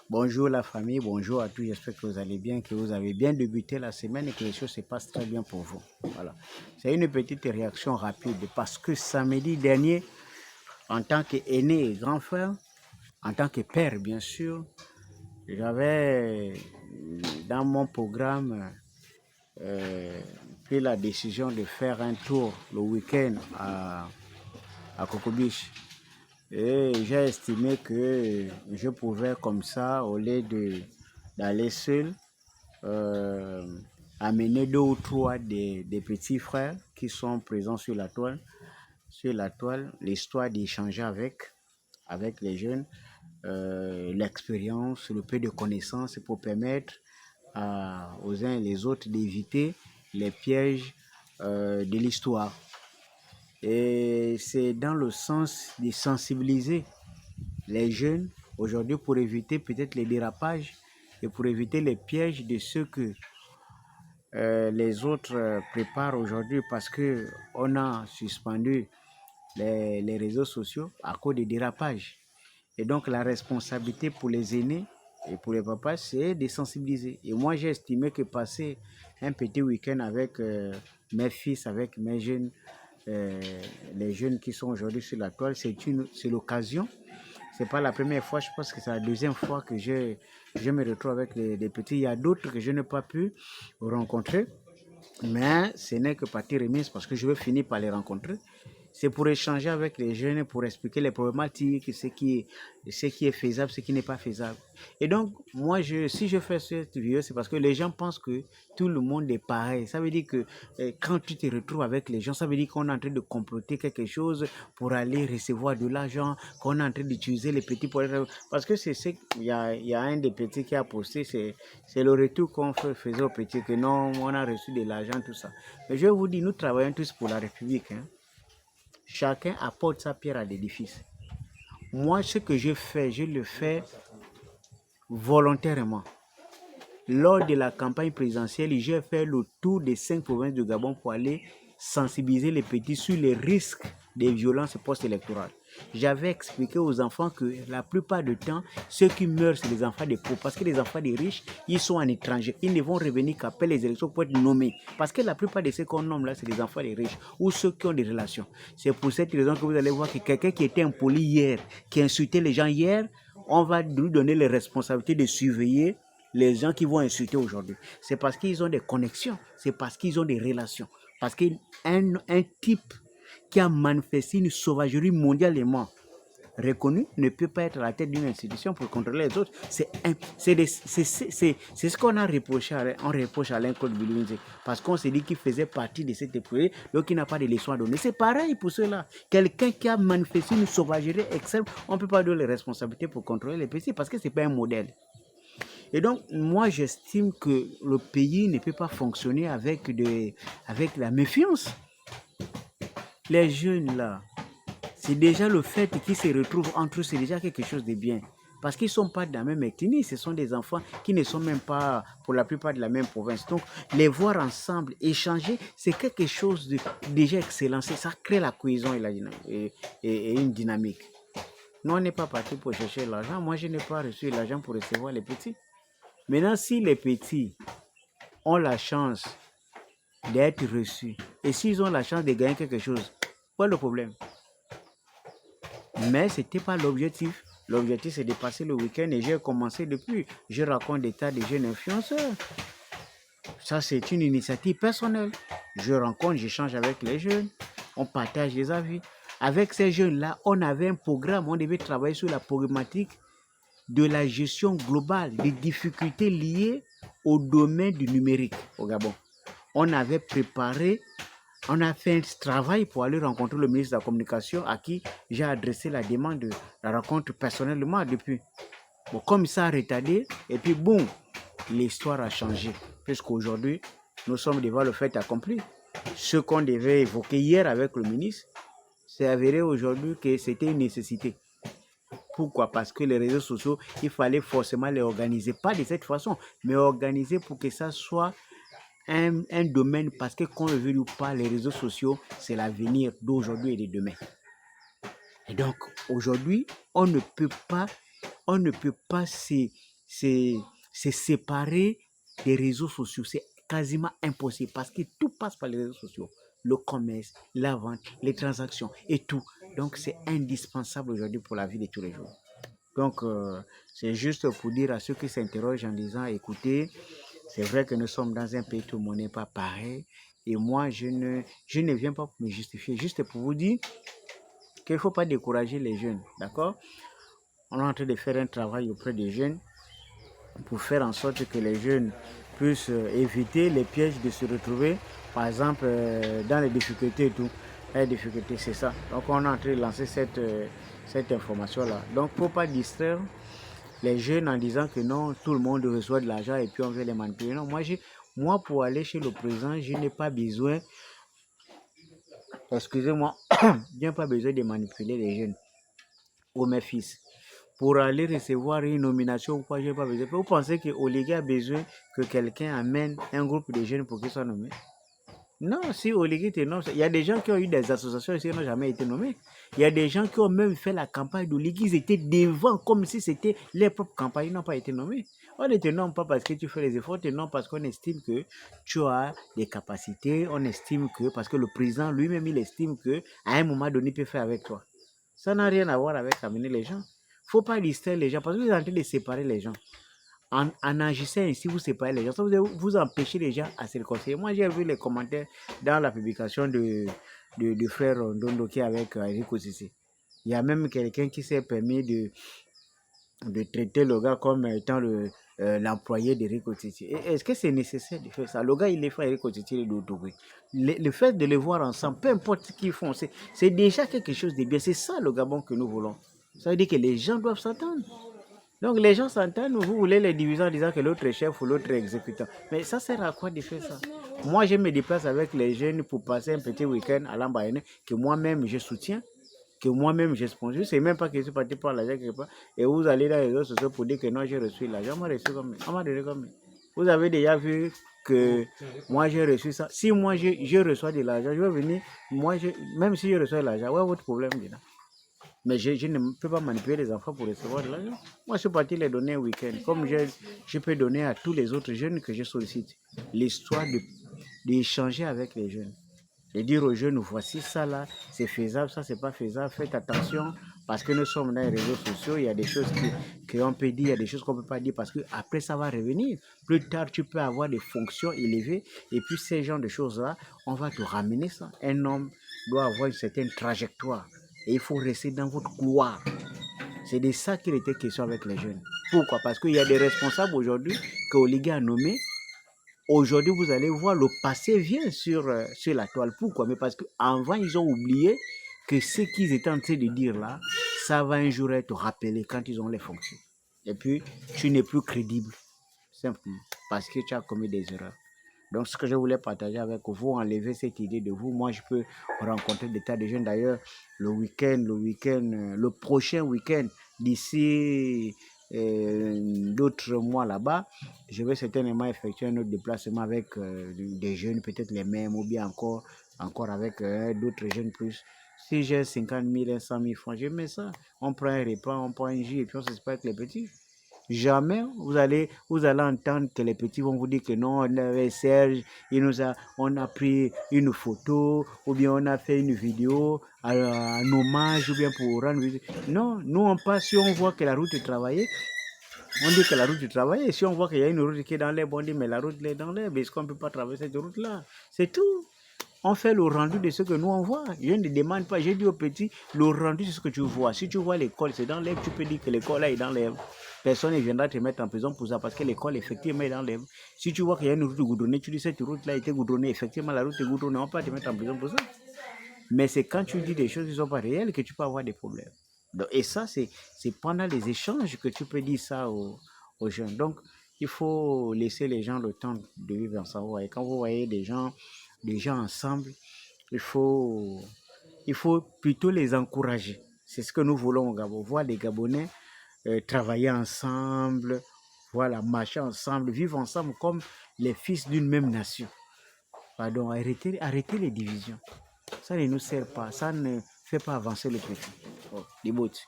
Bonjour la famille, bonjour à tous, j'espère que vous allez bien, que vous avez bien débuté la semaine et que les choses se passent très bien pour vous. Voilà. C'est une petite réaction rapide parce que samedi dernier, en tant qu'aîné et grand frère, en tant que père bien sûr, j'avais dans mon programme euh, pris la décision de faire un tour le week-end à Coco Beach. Et j'ai estimé que je pouvais comme ça, au lieu d'aller seul, euh, amener deux ou trois des petits frères qui sont présents sur la toile, l'histoire d'échanger avec les jeunes, l'expérience, le peu de connaissances pour permettre aux uns et les autres d'éviter les pièges de l'histoire. Et c'est dans le sens de sensibiliser les jeunes aujourd'hui pour éviter peut-être les dérapages et pour éviter les pièges de ceux que les autres préparent aujourd'hui parce qu'on a suspendu les réseaux sociaux à cause des dérapages. Et donc la responsabilité pour les aînés et pour les papas, c'est de sensibiliser. Et moi, j'ai estimé que passer un petit week-end avec mes fils, avec mes jeunes, euh, les jeunes qui sont aujourd'hui sur la toile, c'est l'occasion. C'est pas la première fois, je pense que c'est la deuxième fois que je me retrouve avec les petits. Il y a d'autres que je n'ai pas pu rencontrer. Mais ce n'est que partie remise parce que je veux finir par les rencontrer. C'est pour échanger avec les jeunes, pour expliquer les problématiques, ce qui est faisable, ce qui n'est pas faisable. Et donc, moi, si je fais cette vidéo, c'est parce que les gens pensent que tout le monde est pareil. Ça veut dire que quand tu te retrouves avec les gens, ça veut dire qu'on est en train de comploter quelque chose pour aller recevoir de l'argent, qu'on est en train d'utiliser les petits pour... Parce que il y a un des petits qui a posté, c'est le retour qu'on faisait aux petits, que non, on a reçu de l'argent, tout ça. Mais je vais vous dire, nous travaillons tous pour la République. Hein. Chacun apporte sa pierre à l'édifice. Moi, ce que je le fais volontairement. Lors de la campagne présidentielle, j'ai fait le tour des 5 provinces du Gabon pour aller sensibiliser les petits sur les risques des violences post-électorales. J'avais expliqué aux enfants que la plupart du temps, ceux qui meurent, c'est les enfants des pauvres. Parce que les enfants des riches, ils sont en étranger. Ils ne vont revenir qu'après les élections pour être nommés. Parce que la plupart de ceux qu'on nomme là, c'est les enfants des riches ou ceux qui ont des relations. C'est pour cette raison que vous allez voir que quelqu'un qui était impoli hier, qui insultait les gens hier, on va lui donner les responsabilités de surveiller les gens qui vont insulter aujourd'hui. C'est parce qu'ils ont des connexions, c'est parce qu'ils ont des relations. Parce qu'un type qui a manifesté une sauvagerie mondialement reconnue ne peut pas être à la tête d'une institution pour contrôler les autres. C'est ce qu'on a reproché on reproche à Alain Claude Bilounzi. Parce qu'on s'est dit qu'il faisait partie de cette éprouille, donc il n'a pas de leçons à donner. C'est pareil pour cela. Quelqu'un qui a manifesté une sauvagerie extrême, on ne peut pas donner les responsabilités pour contrôler les petits parce que ce n'est pas un modèle. Et donc, moi, j'estime que le pays ne peut pas fonctionner avec la méfiance. Les jeunes, là, c'est déjà le fait qu'ils se retrouvent entre eux, c'est déjà quelque chose de bien. Parce qu'ils ne sont pas de la même ethnie, ce sont des enfants qui ne sont même pas, pour la plupart, de la même province. Donc, les voir ensemble, échanger, c'est quelque chose de déjà excellent. Ça crée la cohésion et une dynamique. Nous, on n'est pas parti pour chercher l'argent. Moi, je n'ai pas reçu l'argent pour recevoir les petits. Maintenant, si les petits ont la chance d'être reçus et s'ils ont la chance de gagner quelque chose, quoi le problème? Mais ce n'était pas l'objectif. L'objectif, c'est de passer le week-end et j'ai commencé depuis. Je raconte des tas de jeunes influenceurs. Ça, c'est une initiative personnelle. Je rencontre, j'échange avec les jeunes, on partage des avis. Avec ces jeunes-là, on avait un programme, on devait travailler sur la problématique de la gestion globale des difficultés liées au domaine du numérique au Gabon. On avait préparé, on a fait un travail pour aller rencontrer le ministre de la Communication à qui j'ai adressé la demande de la rencontre personnellement depuis. Bon, comme ça a retardé, et puis boum, l'histoire a changé. Puisqu'aujourd'hui, nous sommes devant le fait accompli. Ce qu'on devait évoquer hier avec le ministre, c'est avéré aujourd'hui que c'était une nécessité. Pourquoi? Parce que les réseaux sociaux, il fallait forcément les organiser. Pas de cette façon, mais organiser pour que ça soit un domaine. Parce que qu'on le veuille ou pas, les réseaux sociaux, c'est l'avenir d'aujourd'hui et de demain. Et donc, aujourd'hui, on ne peut pas c'est séparer des réseaux sociaux. C'est quasiment impossible parce que tout passe par les réseaux sociaux. Le commerce, la vente, les transactions et tout. Donc, c'est indispensable aujourd'hui pour la vie de tous les jours. Donc, c'est juste pour dire à ceux qui s'interrogent en disant, écoutez, c'est vrai que nous sommes dans un pays où tout le monde n'est pas pareil. Et moi, je ne viens pas pour me justifier, juste pour vous dire qu'il ne faut pas décourager les jeunes. D'accord? On est en train de faire un travail auprès des jeunes pour faire en sorte que les jeunes puissent éviter les pièges de se retrouver, par exemple, dans les difficultés et tout. Les difficultés, c'est ça. Donc, on est en train de lancer cette information-là. Donc, il ne faut pas distraire les jeunes en disant que non, tout le monde reçoit de l'argent et puis on veut les manipuler. Non, moi, pour aller chez le président, je n'ai pas besoin, excusez-moi, je n'ai pas besoin de manipuler les jeunes ou mes fils. Pour aller recevoir une nomination ou quoi, je n'ai pas besoin. Vous pensez que Oligui a besoin que quelqu'un amène un groupe de jeunes pour qu'il soit nommé? Non, si Oligui était nommé, il y a des gens qui ont eu des associations ici qui n'ont jamais été nommés. Il y a des gens qui ont même fait la campagne d'Oligui, ils étaient devant comme si c'était leur propre campagne, ils n'ont pas été nommés. On ne te nomme pas parce que tu fais les efforts, on te nomme parce qu'on estime que tu as des capacités, on estime que, parce que le président lui-même, il estime que à un moment donné, il peut faire avec toi. Ça n'a rien à voir avec amener les gens. Il ne faut pas distraire les gens parce que vous êtes en train de séparer les gens. En agissant ainsi, vous séparez les gens. Ça vous empêchez les gens à se réconcilier. Moi, j'ai vu les commentaires dans la publication de frère Ndondo qui est avec Eric Osisi. Il y a même quelqu'un qui s'est permis de traiter le gars comme étant l'employé d'Eric Otiti. Est-ce que c'est nécessaire de faire ça? Le gars, il est frère Eric Otiti et Dodougui. Le fait de les voir ensemble, peu importe ce qu'ils font, c'est déjà quelque chose de bien. C'est ça le Gabon que nous voulons. Ça veut dire que les gens doivent s'entendre. Donc les gens s'entendent, vous voulez les diviser en disant que l'autre est chef ou l'autre est exécutant. Mais ça sert à quoi de faire ça? Moi, je me déplace avec les jeunes pour passer un petit week-end à Lambaréné que moi-même je soutiens, que moi-même je sponsor. Je ne sais même pas que je suis parti par l'argent quelque part. Et vous allez dans les réseaux sociaux pour dire que non, j'ai reçu l'argent. On m'a reçu combien? On m'a donné combien? Vous avez déjà vu que moi j'ai reçu ça. Si moi je reçois de l'argent, je vais venir, même si je reçois de l'argent, ouais, votre problème dedans. Mais je ne peux pas manipuler les enfants pour recevoir de l'argent. Moi, je suis parti les donner un week-end. Comme je peux donner à tous les autres jeunes que je sollicite. L'histoire d'échanger avec les jeunes. De dire aux jeunes, voici ça là, c'est faisable, ça c'est pas faisable, faites attention. Parce que nous sommes dans les réseaux sociaux, il y a des choses qu'on peut dire, il y a des choses qu'on ne peut pas dire parce que après ça va revenir. Plus tard, tu peux avoir des fonctions élevées et puis ces genres de choses-là, on va te ramener ça. Un homme doit avoir une certaine trajectoire et il faut rester dans votre couloir. C'est de ça qu'il était question avec les jeunes. Pourquoi? Parce qu'il y a des responsables aujourd'hui que Oligui a nommés. Aujourd'hui, vous allez voir, le passé vient sur la toile. Pourquoi? Mais parce qu'avant, ils ont oublié que ce qu'ils étaient en train de dire là, ça va un jour être rappelé quand ils ont les fonctions. Et puis, tu n'es plus crédible, simplement, parce que tu as commis des erreurs. Donc, ce que je voulais partager avec vous, enlever cette idée de vous. Moi, je peux rencontrer des tas de jeunes. D'ailleurs, le prochain week-end, d'ici d'autres mois là-bas, je vais certainement effectuer un autre déplacement avec des jeunes, peut-être les mêmes, ou bien encore avec d'autres jeunes plus. Si j'ai 50 000, 100 000 francs, je mets ça. On prend un repas, on prend un jus et puis on s'espère avec les petits. Jamais vous allez entendre que les petits vont vous dire que non, on avait Serge, on a pris une photo, ou bien on a fait une vidéo, un hommage, ou bien pour rendre visite. Non, nous on passe, si on voit que la route est travaillée, on dit que la route est travaillée. Si on voit qu'il y a une route qui est dans l'air, on dit mais la route est dans l'air, est-ce qu'on ne peut pas traverser cette route-là? C'est tout. On fait le rendu de ce que nous on voit. Je ne demande pas, j'ai dit aux petits, le rendu de ce que tu vois. Si tu vois l'école, c'est dans l'herbe, tu peux dire que l'école là est dans l'herbe. Personne ne viendra te mettre en prison pour ça parce que l'école effectivement est dans l'herbe. Si tu vois qu'il y a une route goudronnée, tu dis cette route là a été goudronnée, effectivement la route est goudronnée, on ne peut pas te mettre en prison pour ça. Mais c'est quand tu dis des choses qui ne sont pas réelles que tu peux avoir des problèmes. Donc, et ça, c'est pendant les échanges que tu peux dire ça aux jeunes. Donc, il faut laisser les gens le temps de vivre ensemble. Et quand vous voyez des gens ensemble, il faut plutôt les encourager. C'est ce que nous voulons au Gabon. Voir les Gabonais travailler ensemble, voilà, marcher ensemble, vivre ensemble comme les fils d'une même nation. Pardon, arrêtez les divisions. Ça ne nous sert pas, ça ne fait pas avancer le petit. Oh, les bottes.